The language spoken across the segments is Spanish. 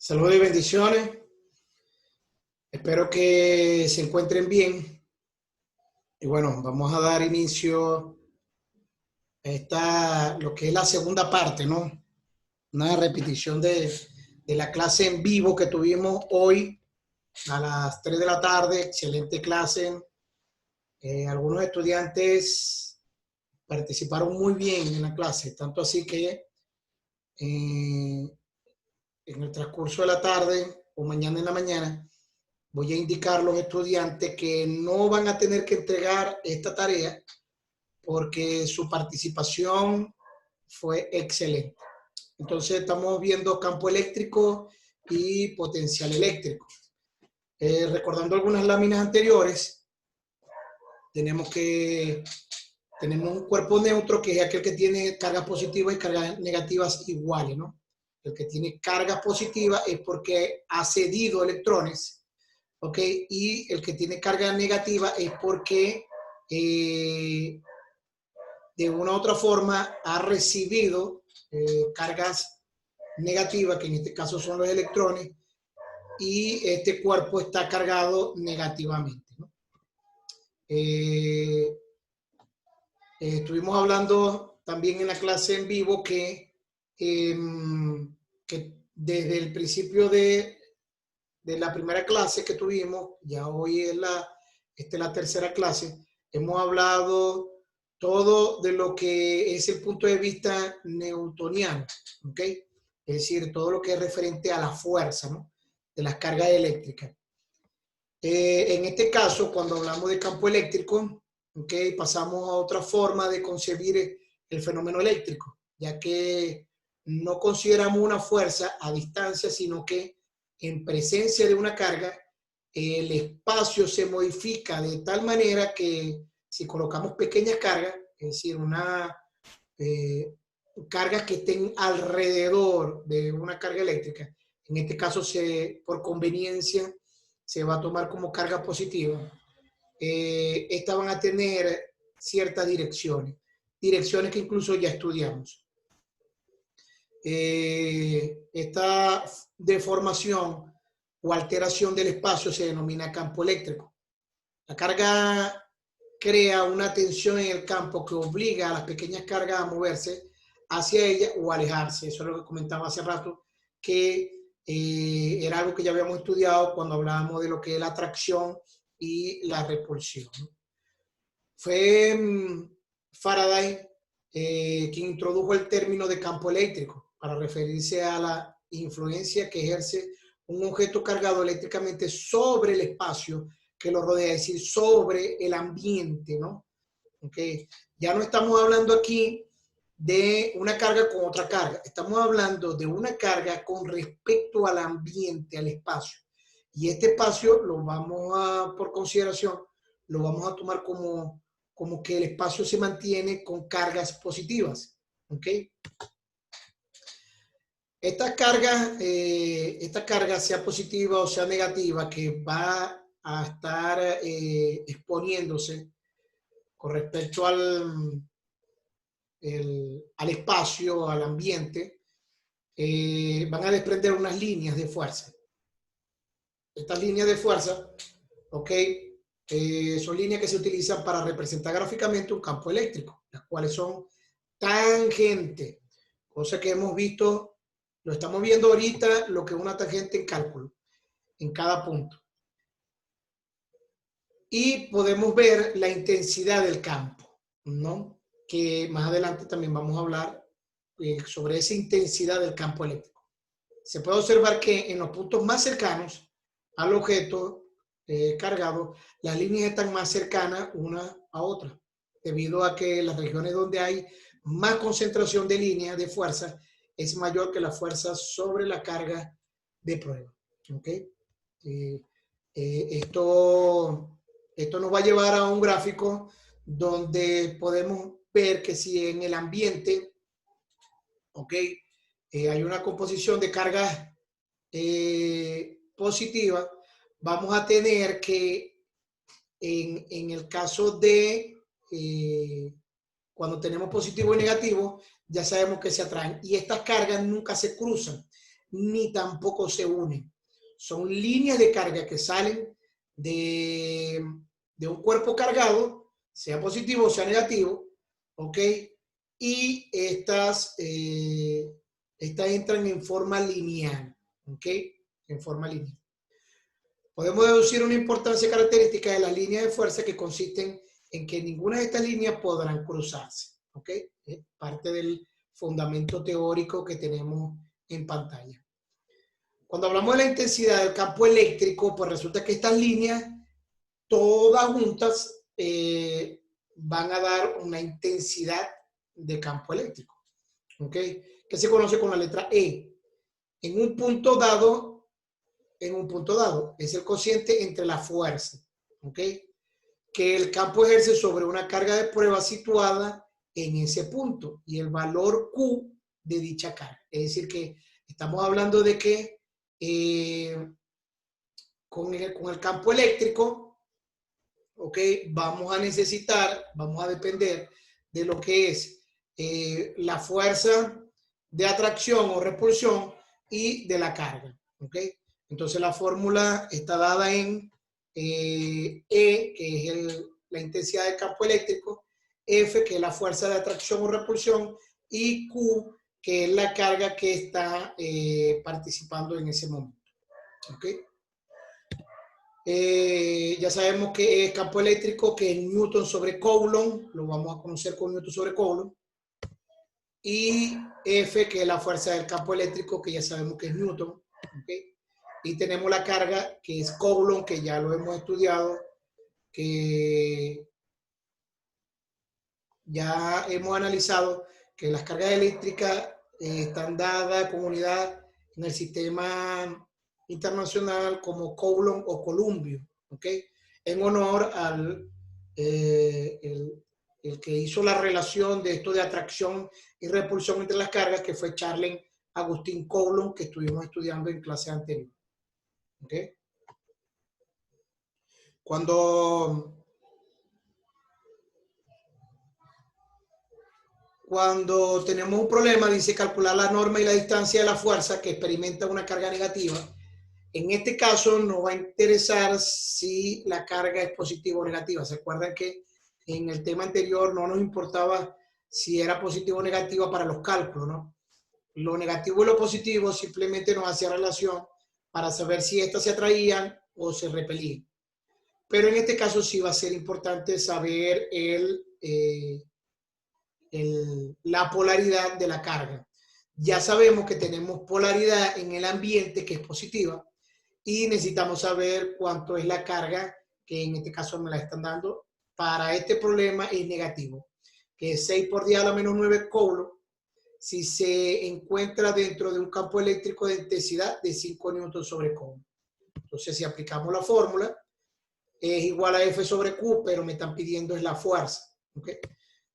Saludos y bendiciones. Espero que se encuentren bien. Y bueno, vamos a dar inicio a lo que es la segunda parte, ¿no? Una repetición de la clase en vivo que tuvimos hoy a las 3 de la tarde. Excelente clase. Algunos estudiantes participaron muy bien en la clase, tanto así que en el transcurso de la tarde o mañana en la mañana voy a indicar a los estudiantes que no van a tener que entregar esta tarea porque su participación fue excelente. Entonces estamos viendo campo eléctrico y potencial eléctrico. Recordando algunas láminas anteriores, tenemos un cuerpo neutro que es aquel que tiene cargas positivas y cargas negativas iguales, ¿no? El que tiene cargas positivas es porque ha cedido electrones, ¿ok? Y el que tiene carga negativa es porque de una u otra forma ha recibido cargas negativas, que en este caso son los electrones, y este cuerpo está cargado negativamente, ¿no? Estuvimos hablando también en la clase en vivo que desde el principio de la primera clase que tuvimos, ya hoy es la tercera clase, hemos hablado todo de lo que es el punto de vista newtoniano, ¿ok? Es decir, todo lo que es referente a la fuerza, ¿no? De las cargas eléctricas. En este caso, cuando hablamos de campo eléctrico, ¿ok? Pasamos a otra forma de concebir el fenómeno eléctrico, ya que no consideramos una fuerza a distancia, sino que en presencia de una carga, el espacio se modifica de tal manera que si colocamos pequeñas cargas, es decir, cargas que estén alrededor de una carga eléctrica, en este caso por conveniencia se va a tomar como carga positiva, estas van a tener ciertas direcciones que incluso ya estudiamos. Esta deformación o alteración del espacio se denomina campo eléctrico. La carga crea una tensión en el campo que obliga a las pequeñas cargas a moverse hacia ella o alejarse. Eso es lo que comentaba hace rato, que era algo que ya habíamos estudiado cuando hablábamos de lo que es la atracción y la repulsión. Fue Faraday quien introdujo el término de campo eléctrico para referirse a la influencia que ejerce un objeto cargado eléctricamente sobre el espacio que lo rodea, es decir, sobre el ambiente, ¿no? Okay. Ya no estamos hablando aquí de una carga con otra carga, estamos hablando de una carga con respecto al ambiente, al espacio. Y este espacio lo vamos a, por consideración, lo vamos a tomar como que el espacio se mantiene con cargas positivas, ¿ok? Esta carga, sea positiva o sea negativa, que va a estar exponiéndose con respecto al espacio, al ambiente, van a desprender unas líneas de fuerza. Estas líneas de fuerza, ¿ok? Son líneas que se utilizan para representar gráficamente un campo eléctrico, las cuales son tangente, cosa que hemos visto, lo estamos viendo ahorita, lo que es una tangente en cálculo, en cada punto. Y podemos ver la intensidad del campo, ¿no? Que más adelante también vamos a hablar sobre esa intensidad del campo eléctrico. Se puede observar que en los puntos más cercanos al objeto cargado, las líneas están más cercanas una a otra, debido a que las regiones donde hay más concentración de líneas de fuerza es mayor que la fuerza sobre la carga de prueba. ¿Okay? Esto nos va a llevar a un gráfico donde podemos ver que si en el ambiente, ¿ok? Hay una composición de cargas positivas, vamos a tener que en el caso de cuando tenemos positivo y negativo, ya sabemos que se atraen y estas cargas nunca se cruzan. ni tampoco se unen. Son líneas de carga que salen de un cuerpo cargado, sea positivo o sea negativo, ¿ok? Y estas entran en forma lineal, ¿ok? En forma lineal. Podemos deducir una importancia característica de las líneas de fuerza que consisten en que ninguna de estas líneas podrán cruzarse, ¿ok? Es parte del fundamento teórico que tenemos en pantalla. Cuando hablamos de la intensidad del campo eléctrico, pues resulta que estas líneas, todas juntas, van a dar una intensidad de campo eléctrico, ¿ok? Que se conoce con la letra E. En un punto dado, es el cociente entre la fuerza, ¿ok? Que el campo ejerce sobre una carga de prueba situada en ese punto y el valor Q de dicha carga. Es decir, que estamos hablando de que con el campo eléctrico, ¿ok? Vamos a depender de lo que es la fuerza de atracción o repulsión y de la carga, ¿ok? Entonces la fórmula está dada en E, que es la intensidad del campo eléctrico, F, que es la fuerza de atracción o repulsión, y Q, que es la carga que está participando en ese momento. ¿Ok? Ya sabemos que es campo eléctrico, que es Newton sobre Coulomb, lo vamos a conocer con Newton sobre Coulomb, y F, que es la fuerza del campo eléctrico, que ya sabemos que es Newton. ¿Ok? Y tenemos la carga, que es Coulomb, que ya lo hemos estudiado, que ya hemos analizado que las cargas eléctricas están dadas con unidad en el sistema internacional como Coulomb o Columbio, ¿ok? En honor al el que hizo la relación de esto de atracción y repulsión entre las cargas, que fue Charles Agustín Coulomb, que estuvimos estudiando en clase anterior. ¿Ok? Cuando tenemos un problema, dice calcular la norma y la distancia de la fuerza que experimenta una carga negativa. En este caso nos va a interesar si la carga es positiva o negativa. ¿Se acuerdan que en el tema anterior no nos importaba si era positiva o negativa para los cálculos, ¿no? Lo negativo y lo positivo simplemente nos hacía relación para saber si estas se atraían o se repelían. Pero en este caso sí va a ser importante saber la polaridad de la carga. Ya sabemos que tenemos polaridad en el ambiente, que es positiva, y necesitamos saber cuánto es la carga, que en este caso me la están dando. Para este problema es negativo, que es 6 por 10 a la menos 9 Coulomb, si se encuentra dentro de un campo eléctrico de intensidad de 5 newtons sobre Coulomb. Entonces, si aplicamos la fórmula, es igual a F sobre Q, pero me están pidiendo es la fuerza. ¿Okay?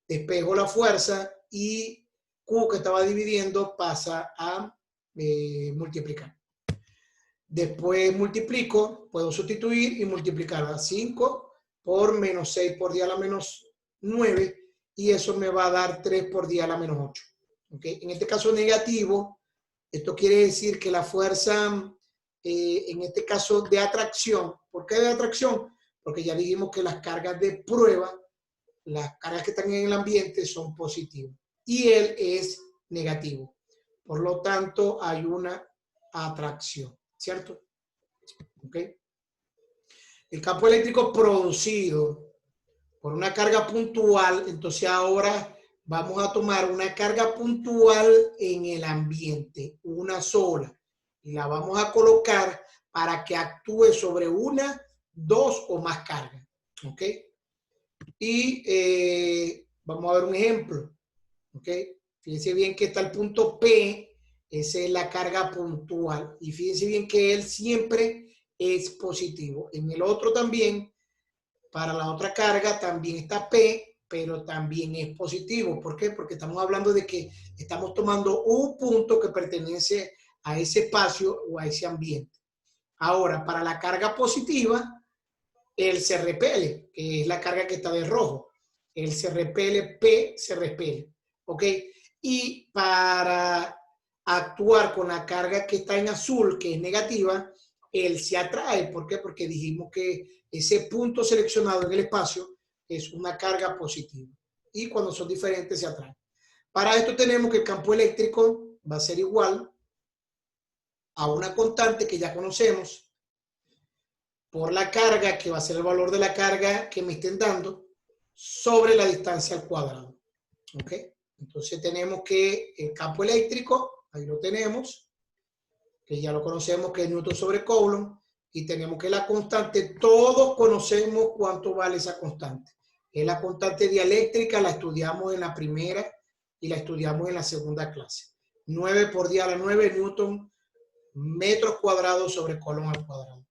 Despejo la fuerza y Q, que estaba dividiendo, pasa a multiplicar. Después multiplico, puedo sustituir y multiplicar a 5 por menos 6 por 10 a la menos 9, y eso me va a dar 3 por 10 a la menos 8. ¿Okay? En este caso negativo, esto quiere decir que la fuerza, en este caso de atracción, ¿por qué de atracción? Porque ya dijimos que las cargas de prueba, las cargas que están en el ambiente son positivas y él es negativo. Por lo tanto, hay una atracción, ¿cierto? ¿Ok? El campo eléctrico producido por una carga puntual, entonces ahora vamos a tomar una carga puntual en el ambiente, una sola, y la vamos a colocar para que actúe sobre una, dos o más cargas. ¿Ok? Y vamos a ver un ejemplo. ¿Ok? Fíjense bien que está el punto P, esa es la carga puntual. Y fíjense bien que él siempre es positivo. En el otro también, para la otra carga, también está P, pero también es positivo. ¿Por qué? Porque estamos hablando de que estamos tomando un punto que pertenece a ese espacio o a ese ambiente. Ahora, para la carga positiva, él se repele, que es la carga que está de rojo. Él se repele, P se repele. ¿Ok? Y para actuar con la carga que está en azul, que es negativa, él se atrae. ¿Por qué? Porque dijimos que ese punto seleccionado en el espacio es una carga positiva. Y cuando son diferentes se atraen. Para esto tenemos que el campo eléctrico va a ser igual a una constante que ya conocemos por la carga, que va a ser el valor de la carga que me estén dando, sobre la distancia al cuadrado. ¿Ok? Entonces tenemos que el campo eléctrico, ahí lo tenemos, que ya lo conocemos, que es Newton sobre Coulomb, y tenemos que la constante, todos conocemos cuánto vale esa constante. Es la constante dieléctrica, la estudiamos en la primera y la estudiamos en la segunda clase. 9 por 10 a la 9 Newton metros cuadrados sobre Coulomb al cuadrado.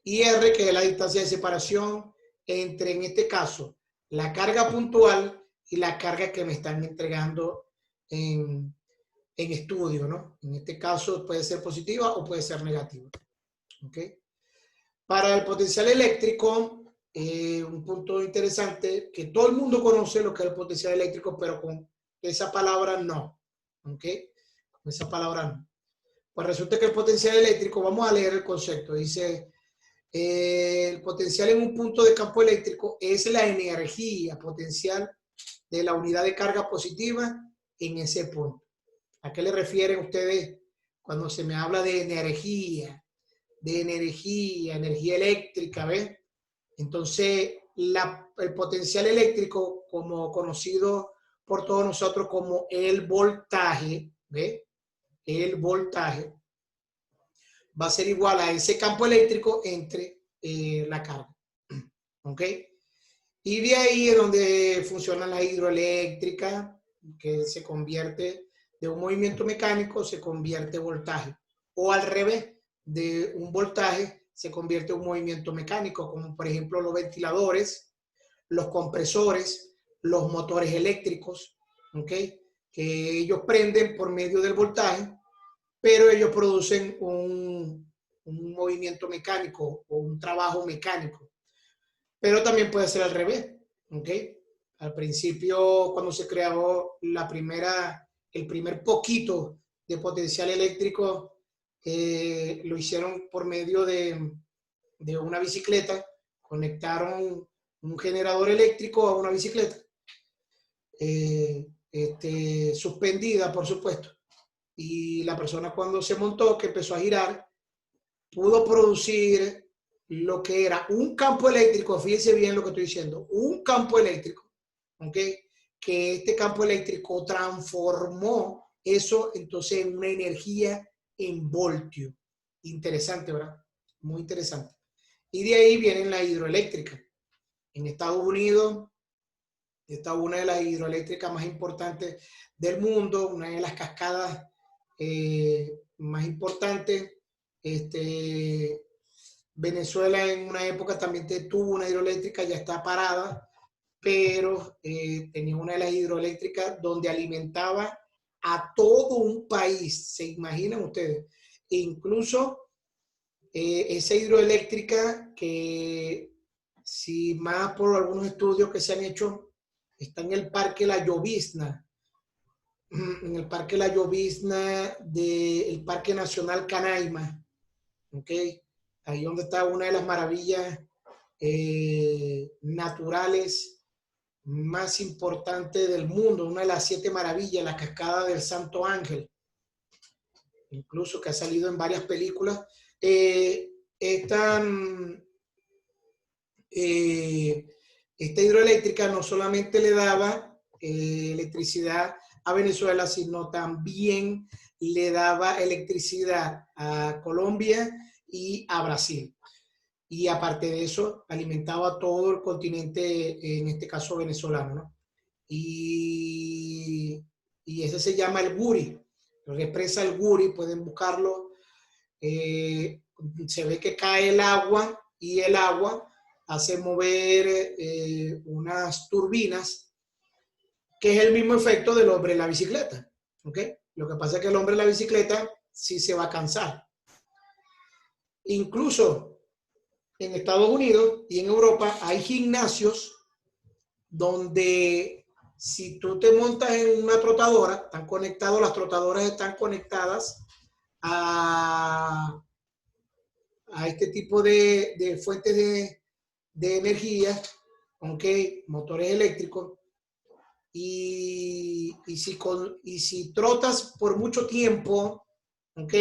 Y R, que es la distancia de separación entre, en este caso, la carga puntual y la carga que me están entregando en estudio, ¿no? En este caso puede ser positiva o puede ser negativa. ¿Ok? Para el potencial eléctrico, un punto interesante, que todo el mundo conoce lo que es el potencial eléctrico, pero con esa palabra no. ¿Ok? Con esa palabra no. Pues resulta que el potencial eléctrico, vamos a leer el concepto, dice... el potencial en un punto de campo eléctrico es la energía potencial de la unidad de carga positiva en ese punto. ¿A qué le refieren ustedes cuando se me habla de energía? De energía eléctrica, ¿ves? Entonces, el potencial eléctrico, como conocido por todos nosotros como el voltaje, ¿ves? El voltaje va a ser igual a ese campo eléctrico entre la carga. ¿Ok? Y de ahí es donde funciona la hidroeléctrica, que se convierte de un movimiento mecánico, se convierte en voltaje. O al revés, de un voltaje se convierte en un movimiento mecánico, como por ejemplo los ventiladores, los compresores, los motores eléctricos, ¿ok? Que ellos prenden por medio del voltaje, pero ellos producen un movimiento mecánico o un trabajo mecánico. Pero también puede ser al revés, ¿ok? Al principio, cuando se creó el primer poquito de potencial eléctrico, lo hicieron por medio de una bicicleta, conectaron un generador eléctrico a una bicicleta, suspendida, por supuesto. Y la persona cuando se montó, que empezó a girar, pudo producir lo que era un campo eléctrico, fíjense bien lo que estoy diciendo, un campo eléctrico, ¿ok? Que este campo eléctrico transformó eso entonces en una energía en voltio. Interesante, ¿verdad? Muy interesante. Y de ahí viene la hidroeléctrica. En Estados Unidos, esta es una de las hidroeléctricas más importantes del mundo, una de las cascadas más importantes. Venezuela en una época también tuvo una hidroeléctrica, ya está parada, pero tenía una de las hidroeléctricas donde alimentaba a todo un país, se imaginan ustedes. E incluso esa hidroeléctrica que, si más por algunos estudios que se han hecho, está en el Parque La Llovizna, en el Parque La Llovizna del Parque Nacional Canaima, ¿ok? Ahí donde está una de las maravillas naturales más importantes del mundo, una de las 7 maravillas, la cascada del Santo Ángel, incluso que ha salido en varias películas. Esta hidroeléctrica no solamente le daba electricidad a Venezuela, sino también le daba electricidad a Colombia y a Brasil. Y aparte de eso, alimentaba todo el continente, en este caso venezolano, ¿no? Y ese se llama el Guri, lo represa el Guri, pueden buscarlo. Se ve que cae el agua y el agua hace mover unas turbinas, que es el mismo efecto del hombre en la bicicleta, ¿ok? Lo que pasa es que el hombre en la bicicleta sí se va a cansar. Incluso en Estados Unidos y en Europa hay gimnasios donde Si tú te montas en una trotadora, están conectados, las trotadoras están conectadas a este tipo de fuentes de energía, ¿ok? Motores eléctricos. Y si trotas por mucho tiempo, ¿ok?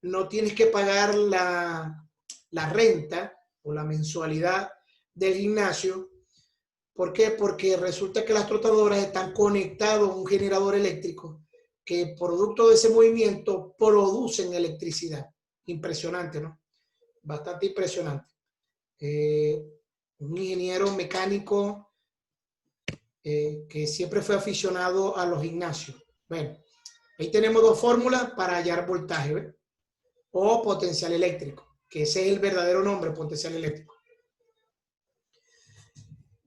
No tienes que pagar la renta o la mensualidad del gimnasio. ¿Por qué? Porque resulta que las trotadoras están conectadas a un generador eléctrico que producto de ese movimiento producen electricidad. Impresionante, ¿no? Bastante impresionante. Un ingeniero mecánico que siempre fue aficionado a los gimnasios. Bueno, ahí tenemos dos fórmulas para hallar voltaje, ¿ves? O potencial eléctrico, que ese es el verdadero nombre, potencial eléctrico.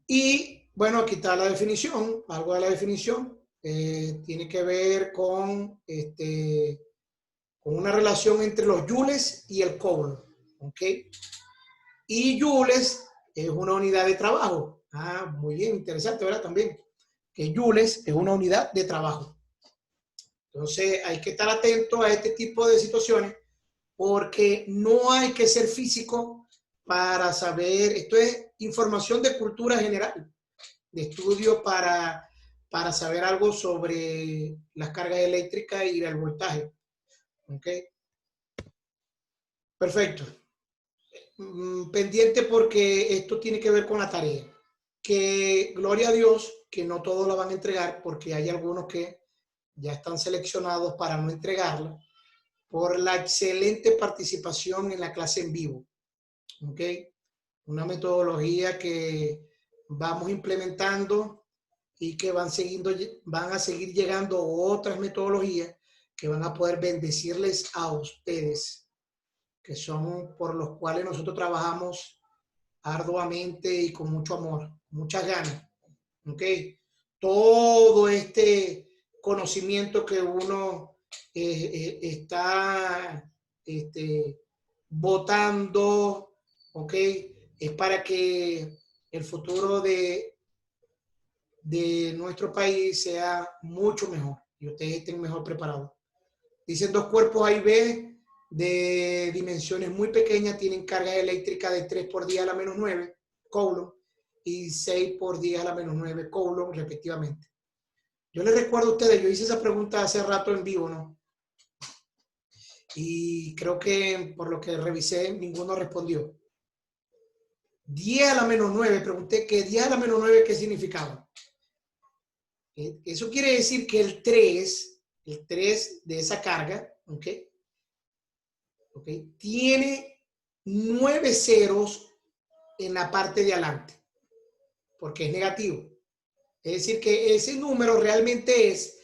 Y bueno, aquí está la definición, algo de la definición. Tiene que ver con una relación entre los joules y el coulomb, ¿ok? Y joules es una unidad de trabajo. Ah, muy bien, interesante, ¿verdad? También, que joules es una unidad de trabajo. Entonces, hay que estar atento a este tipo de situaciones porque no hay que ser físico para saber, esto es información de cultura general, de estudio para saber algo sobre las cargas eléctricas y el voltaje. ¿Ok? Perfecto. Pendiente porque esto tiene que ver con la tarea. Que gloria a Dios que no todos la van a entregar porque hay algunos que ya están seleccionados para no entregarla por la excelente participación en la clase en vivo. ¿Ok? Una metodología que vamos implementando y que van a seguir llegando otras metodologías que van a poder bendecirles a ustedes, que son por los cuales nosotros trabajamos arduamente y con mucho amor, muchas ganas. ¿Ok? Todo este conocimiento que uno está votando, ¿ok? Es para que el futuro de nuestro país sea mucho mejor y ustedes estén mejor preparados. Dicen dos cuerpos A y B de dimensiones muy pequeñas tienen carga eléctrica de 3 por 10 a la menos 9 coulomb y 6 por 10 a la menos 9 coulomb respectivamente. Yo les recuerdo a ustedes, yo hice esa pregunta hace rato en vivo, ¿no? Y creo que por lo que revisé, ninguno respondió. 10 a la menos 9, pregunté que 10 a la menos 9, ¿qué significaba? Eso quiere decir que el 3 de esa carga, ¿ok? Tiene 9 ceros en la parte de adelante, porque es negativo. Es decir, que ese número realmente es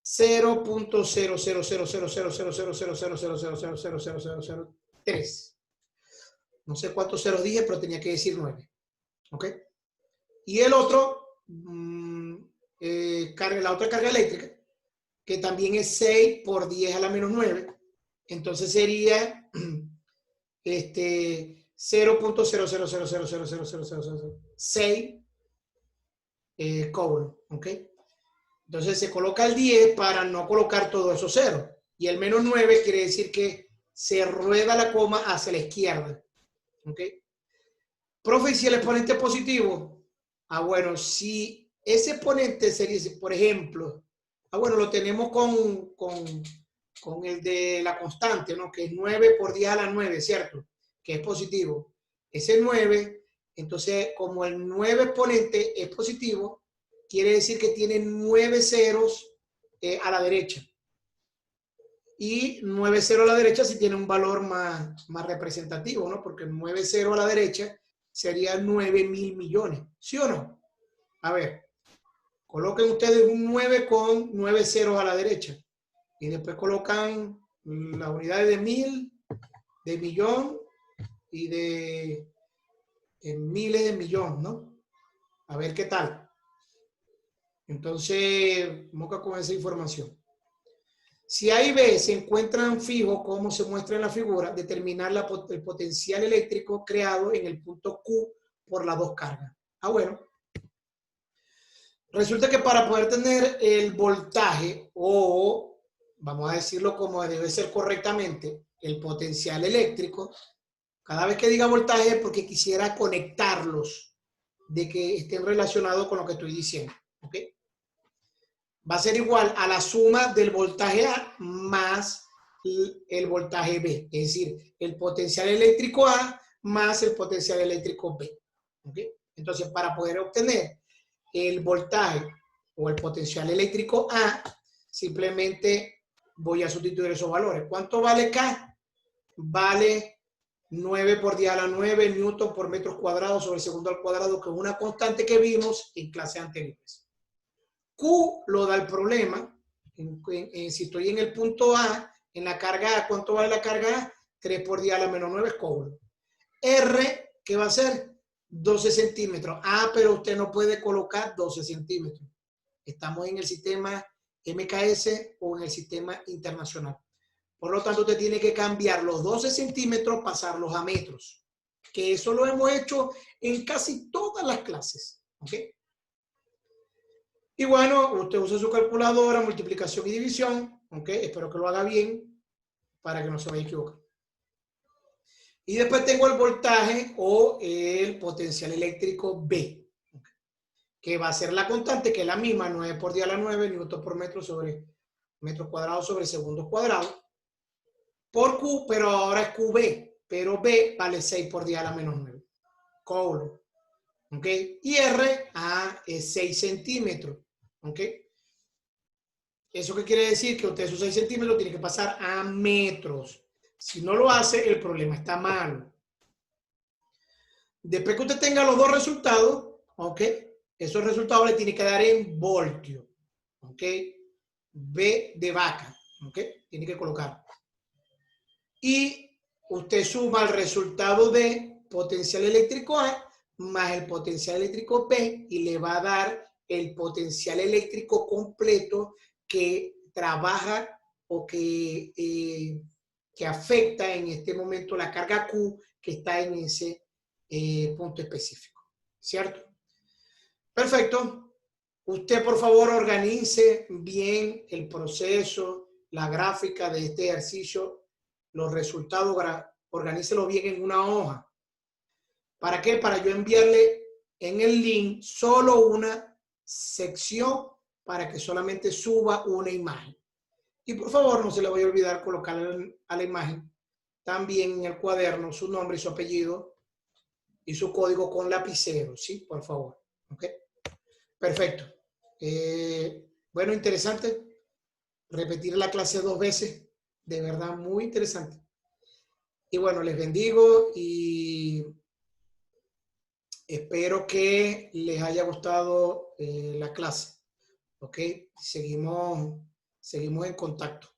0.0000000000000000003. No sé cuántos ceros dije, pero tenía que decir 9. ¿Ok? Y el otro, la otra carga eléctrica, que también es 6 por 10 a la menos 9. Entonces sería 0.000000006 coulomb. ¿Ok? Entonces se coloca el 10 para no colocar todos esos ceros. Y el menos 9 quiere decir que se rueda la coma hacia la izquierda. ¿Ok? Profe, ¿y si el exponente es positivo? Ah, bueno, si ese exponente sería, por ejemplo, bueno, lo tenemos con el de la constante, ¿no? Que es 9 por 10 a la 9, ¿cierto? Que es positivo. Ese 9, entonces, como el 9 exponente es positivo, quiere decir que tiene 9 ceros a la derecha. Y 9 ceros a la derecha sí tiene un valor más representativo, ¿no? Porque 9 ceros a la derecha sería 9.000 millones. ¿Sí o no? A ver, coloquen ustedes un 9 con 9 ceros a la derecha. Y después colocan las unidades de mil, de millón y de miles de millón, ¿no? A ver qué tal. Entonces, moca con esa información. Si A y B se encuentran fijos, como se muestra en la figura, determinar el potencial eléctrico creado en el punto Q por las dos cargas. Ah, bueno. Resulta que para poder tener el voltaje, o vamos a decirlo como debe ser correctamente, el potencial eléctrico, cada vez que diga voltaje es porque quisiera conectarlos, de que estén relacionados con lo que estoy diciendo. ¿Ok? Va a ser igual a la suma del voltaje A más el voltaje B, es decir, el potencial eléctrico A más el potencial eléctrico B. ¿Ok? Entonces, para poder obtener el voltaje o el potencial eléctrico A, simplemente voy a sustituir esos valores. ¿Cuánto vale K? Vale 9 por 10 a la 9 newton por metros cuadrados sobre segundo al cuadrado, que es una constante que vimos en clases anteriores. Q lo da el problema. Si estoy en el punto A, en la carga A, ¿cuánto vale la carga A? 3 por 10 a la menos 9 es coulomb. R, ¿qué va a ser? 12 centímetros. Ah, pero usted no puede colocar 12 centímetros. Estamos en el sistema MKS o en el sistema internacional. Por lo tanto, usted tiene que cambiar los 12 centímetros, pasarlos a metros. Que eso lo hemos hecho en casi todas las clases. ¿Ok? Y bueno, usted usa su calculadora, multiplicación y división. ¿Ok? Espero que lo haga bien para que no se vaya a equivocar. Y después tengo el voltaje o el potencial eléctrico B, que va a ser la constante, que es la misma, 9 por 10 a la 9, newton por metro sobre metros cuadrados sobre segundos cuadrados, por Q, pero ahora es QB, pero B vale 6 por 10 a la menos 9, coulomb. ¿Ok? Y R, es 6 centímetros. ¿Ok? ¿Eso qué quiere decir? Que usted esos 6 centímetros tiene que pasar a metros. Si no lo hace, el problema está mal. Después que usted tenga los dos resultados, ¿ok? Esos resultados le tiene que dar en voltio, ¿ok? B de vaca, ¿ok? Tiene que colocar. Y usted suma el resultado de potencial eléctrico A más el potencial eléctrico B y le va a dar el potencial eléctrico completo que trabaja o que afecta en este momento la carga Q que está en ese punto específico, ¿cierto? Perfecto. Usted, por favor, organice bien el proceso, la gráfica de este ejercicio, los resultados, organícelo bien en una hoja. ¿Para qué? Para yo enviarle en el link solo una sección para que solamente suba una imagen. Y por favor, no se le vaya a olvidar colocar a la imagen también en el cuaderno su nombre y su apellido y su código con lapicero, ¿sí? Por favor. ¿Ok? Perfecto. Bueno, interesante. Repetir la clase 2 veces. De verdad, muy interesante. Y bueno, les bendigo y espero que les haya gustado la clase. ¿Ok? Seguimos en contacto.